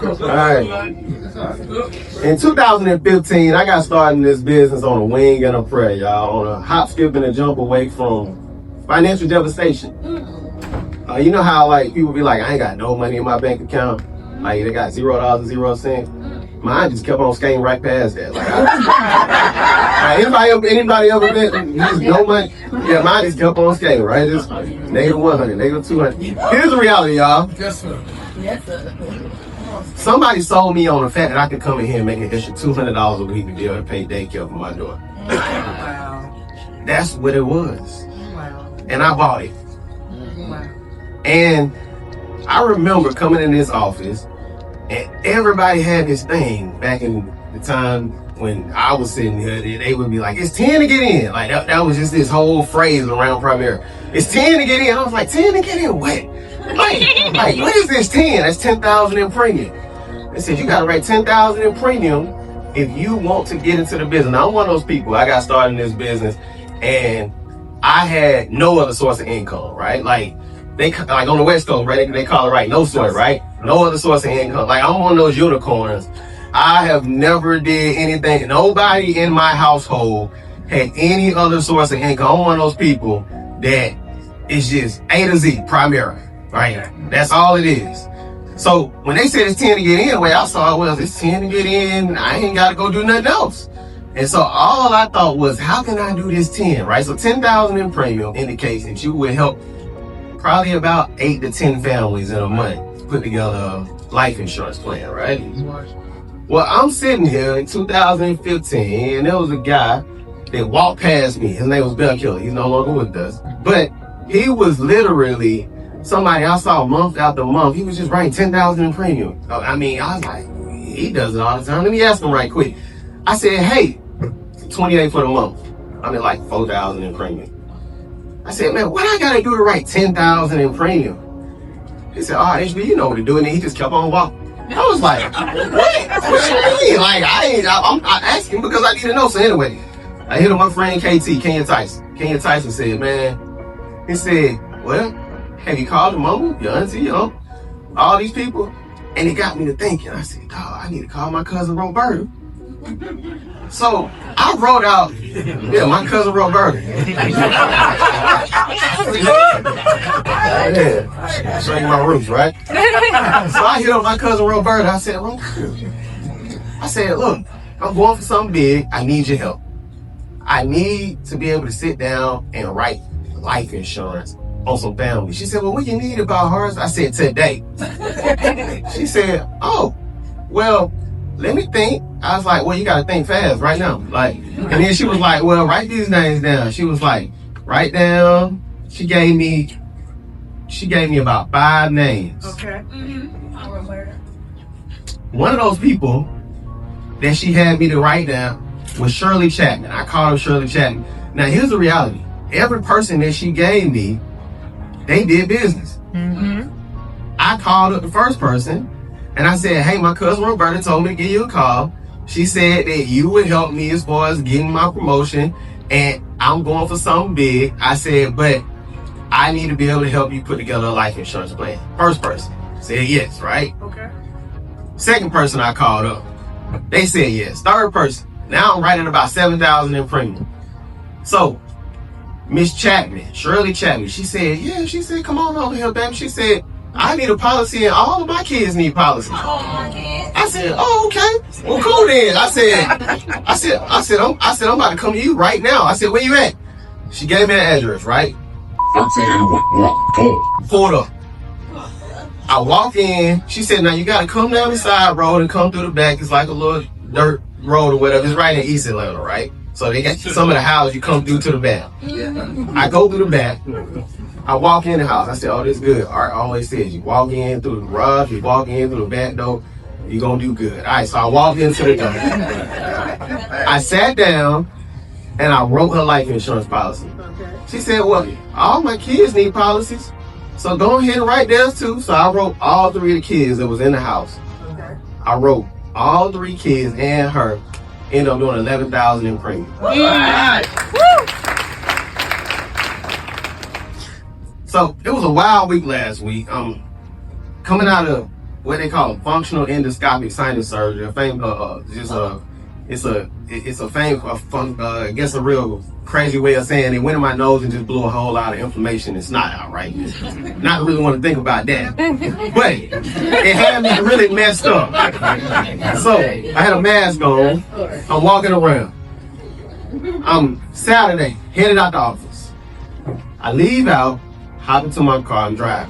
Alright. In 2015, I got started in this business on a wing and a prayer, y'all. On a hop, skip, and a jump away from financial devastation. You know how like people be like, I ain't got no money in my bank account. Like they got $0.00. Mine just kept on skating right past that. Like, anybody ever been just no money? Yeah, mine just kept on skating, right? Just negative 100, negative 200. Here's the reality, y'all. Yes, sir. Yes, sir. Somebody sold me on the fact that I could come in here and make an extra $200 a week to be able to pay daycare for my daughter. Wow. That's what it was. Wow. And I bought it. Wow. And I remember coming in this office and everybody had this thing back in the time when I was sitting here, they would be like, it's 10 to get in. Like that was just this whole phrase around Primera. It's 10 to get in. I was like, 10 to get in what? Like what is this 10? That's 10,000 in premium. They said, you gotta write 10,000 in premium if you want to get into the business. Now I'm one of those people, I got started in this business and I had no other source of income, right? Like on the West Coast, right? They call it right, no source, right? No other source of income. Like I'm one of those unicorns. I have never did anything. Nobody in my household had any other source of income. I'm one of those people that is just A to Z, Primera, right? That's all it is. So when they said it's 10 to get in, the way I saw it was it's 10 to get in. I ain't got to go do nothing else. And so all I thought was, how can I do this 10, right? So 10,000 in premium indicates that you would help probably about 8 to 10 families in a month put together a life insurance plan, right? Well, I'm sitting here in 2015 and there was a guy that walked past me. His name was Bill Killer. He's no longer with us. But he was literally somebody I saw month after month. He was just writing 10,000 in premium. I mean, I was like, he does it all the time. Let me ask him right quick. I said, hey, 28 for the month. I mean, like 4,000 in premium. I said, man, what I gotta do to write 10,000 in premium? He said, oh, HB, you know what to do. And then he just kept on walking. I was like, what you mean? Like, I asked him because I need to know. So anyway, I hit on my friend KT, Kenya Tyson. Kenya Tyson said, man, he said, well, have you called your mama, your auntie, all these people? And it got me to thinking. I said, dog, I need to call my cousin Roberta. So I wrote out, my cousin Roberta. Yeah, show you my roots, right? So I hit up my cousin Roberta. I said, look, I'm going for something big. I need your help. I need to be able to sit down and write life insurance on some family. She said, well, what you need about hers? I said, today. She said, oh, well, let me think. I was like, well, you gotta think fast right now. Like, and then she was like, well, write these names down. She was like, write down. She gave me about 5 names. Okay. One of those people that she had me to write down was Shirley Chapman. I called her Shirley Chapman. Now, here's the reality. Every person that she gave me, they did business. I called up the first person and I said, hey, my cousin Roberta told me to give you a call. She said that you would help me as far as getting my promotion and I'm going for something big. I said, but I need to be able to help you put together a life insurance plan. First person said yes, right? Okay. Second person I called up, they said yes. Third person, now I'm writing about 7,000 in premium. So Miss Chapman, Shirley Chapman, she said, come on over here, baby. She said, I need a policy and all of my kids need policies. I said, oh, okay. Well, cool then. I said, I'm about to come to you right now. I said, where you at? She gave me an address, right? Pulled up. I walk in. She said, now you got to come down the side road and come through the back. It's like a little dirt road or whatever. It's right in East Atlanta, right? So they got some of the houses you come through to the back. I go through the back. I walk in the house. I said, oh, this is good. Art always says you walk in through the garage, you walk in through the back door, you're going to do good. All right, so I walked into the door. I sat down and I wrote her life insurance policy. She said, well, all my kids need policies, so go ahead and write theirs too. So I wrote all 3 of the kids that was in the house. I wrote all 3 kids and her. Ended up doing 11,000 in premium. So it was a wild week last week. Coming out of what they call functional endoscopic sinus surgery. I guess a real crazy way of saying it went in my nose and just blew a whole lot of inflammation and snot out, right? Not really want to think about that. But it had me really messed up. So I had a mask on. I'm walking around. I'm Saturday, headed out the office. I leave out, hop into my car, and drive.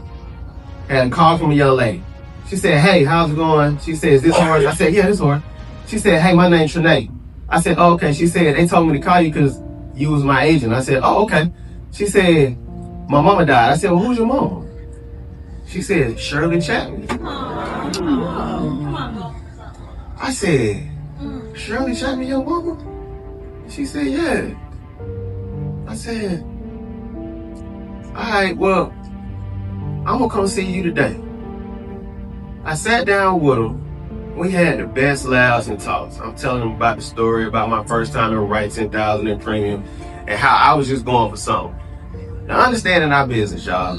Had a call from a young lady. She said, "Hey, how's it going?" She said, "Is this Horace?" I said, "Yeah, this Horace." She said, "Hey, my name's Trinae." I said, "Oh, okay." She said, "They told me to call you because you was my agent." I said, "Oh, okay." She said, "My mama died." I said, "Well, who's your mom?" She said, "Shirley Chapman." I said, "Shirley Chapman, your mama?" She said, "Yeah." I said, "All right, well, I'm gonna come see you today." I sat down with her. We had the best laughs and talks. I'm telling them about the story about my first time to write 10,000 in premium and how I was just going for something. Now, understand in our business, y'all,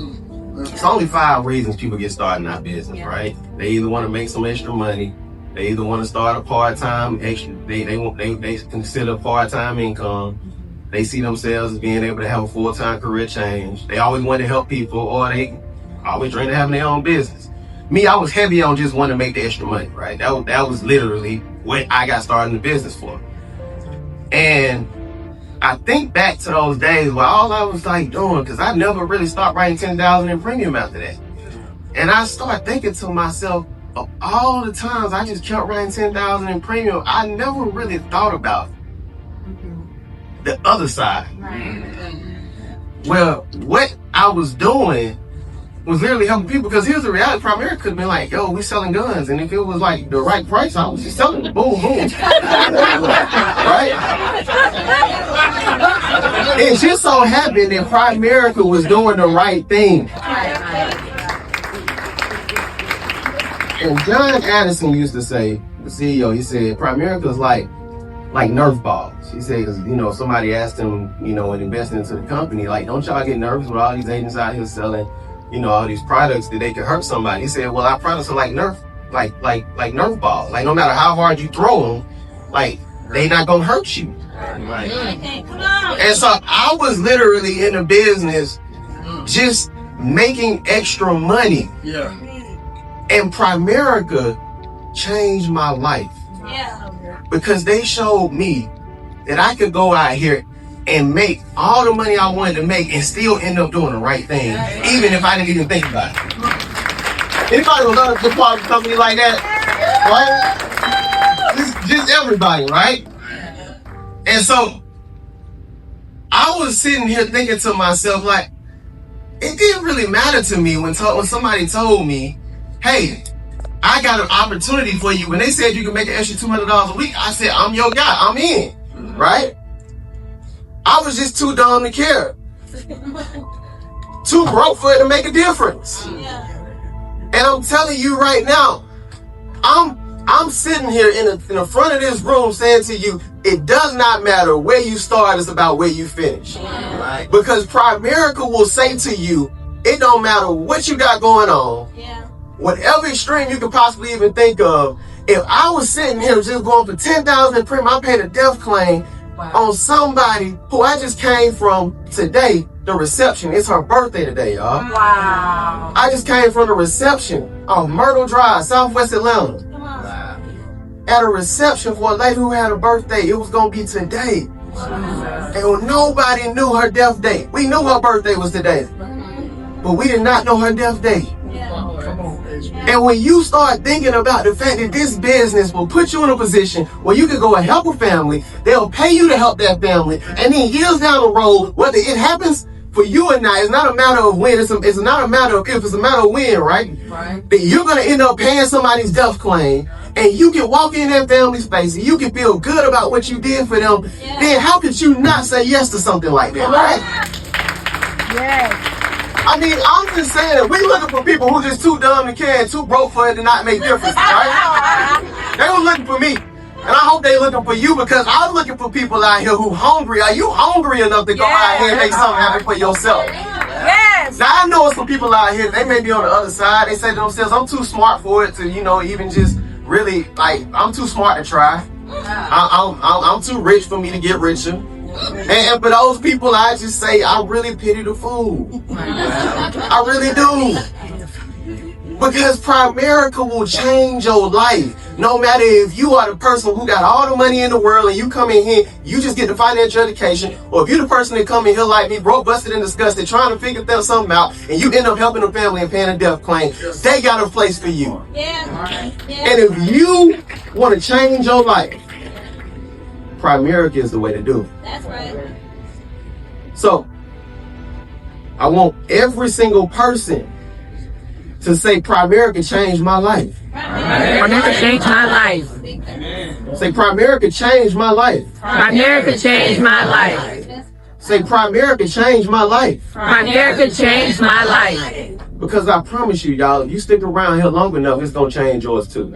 it's only 5 reasons people get started in our business, right? They either want to make some extra money, they either want to start a part-time extra, they consider part-time income, they see themselves as being able to have a full-time career change, they always want to help people, or they always dream of having their own business. Me, I was heavy on just wanting to make the extra money, right? That was literally what I got started in the business for. And I think back to those days where all I was like doing, because I never really stopped writing 10,000 in premium after that. And I started thinking to myself, of all the times I just kept writing 10,000 in premium, I never really thought about the other side. Well, what I was doing was literally helping people, because here's the reality. Primerica could have been like, "Yo, we selling guns," and if it was like the right price, I was just selling it. Boom, boom. Right? It just so happened that Primerica was doing the right thing. And John Addison used to say, the CEO, he said, Primerica is like Nerf balls. He said, because, somebody asked him, when investing into the company, like, don't y'all get nervous with all these agents out here selling, all these products that they could hurt somebody? He said, well, our products are like Nerf, like Nerf balls. Like, no matter how hard you throw them, like, they not gonna hurt you. Right. And so I was literally in the business just making extra money. Yeah. And Primerica changed my life. Yeah. Because they showed me that I could go out here and make all the money I wanted to make and still end up doing the right thing, even if I didn't even think about it. Anybody would love to support a company like that? Right? Just everybody, right? And so I was sitting here thinking to myself, like, it didn't really matter to me when somebody told me, "Hey, I got an opportunity for you." When they said you can make an extra $200 a week, I said, "I'm your guy. I'm in." Right? I was just too dumb to care. Too broke for it to make a difference. And I'm telling you right now, I'm sitting here in the front of this room saying to you, it does not matter where you start, it's about where you finish. Right? Because Primerica will say to you, it don't matter what you got going on. Whatever extreme you could possibly even think of, if I was sitting here just going for 10,000 in premium, I paid a death claim on somebody who I just came from today, the reception. It's her birthday today, y'all. Wow. I just came from the reception on Myrtle Drive, Southwest Atlanta. Wow. At a reception for a lady who had a birthday. It was going to be today. Wow. And nobody knew her death date. We knew her birthday was today, but we did not know her death date. And when you start thinking about the fact that this business will put you in a position where you can go and help a family, they'll pay you to help that family, and then years down the road, whether it happens for you or not, it's not a matter of when, it's not a matter of if, it's a matter of when, right? That you're going to end up paying somebody's death claim, and you can walk in that family's space, and you can feel good about what you did for them, then how could you not say yes to something like that, right? Yes. I mean, I'm just saying that we looking for people who just too dumb to care and too broke for it to not make difference, right? They were looking for me. And I hope they looking for you, because I'm looking for people out here who hungry. Are you hungry enough to go out here and make something happen for yourself? Yeah. Yes. Now I know some people out here, they may be on the other side. They say to themselves, I'm too smart for it to, even just really, like, I'm too smart to try. I'm too rich for me to get richer. And for those people, I just say, I really pity the fool. I really do. Because Primerica will change your life. No matter if you are the person who got all the money in the world and you come in here, you just get the financial education, or if you're the person that come in here like me, broke, busted, and disgusted, trying to figure something out, and you end up helping the family and paying a death claim, they got a place for you. Yeah. And if you want to change your life, Primerica is the way to do it. That's right. So, I want every single person to say, Primerica changed my life. Primerica changed my life. Say, Primerica changed my life. Primerica changed my life. Say, Primerica changed my life. Primerica changed my life. Because I promise you, y'all, if you stick around here long enough, it's going to change yours too.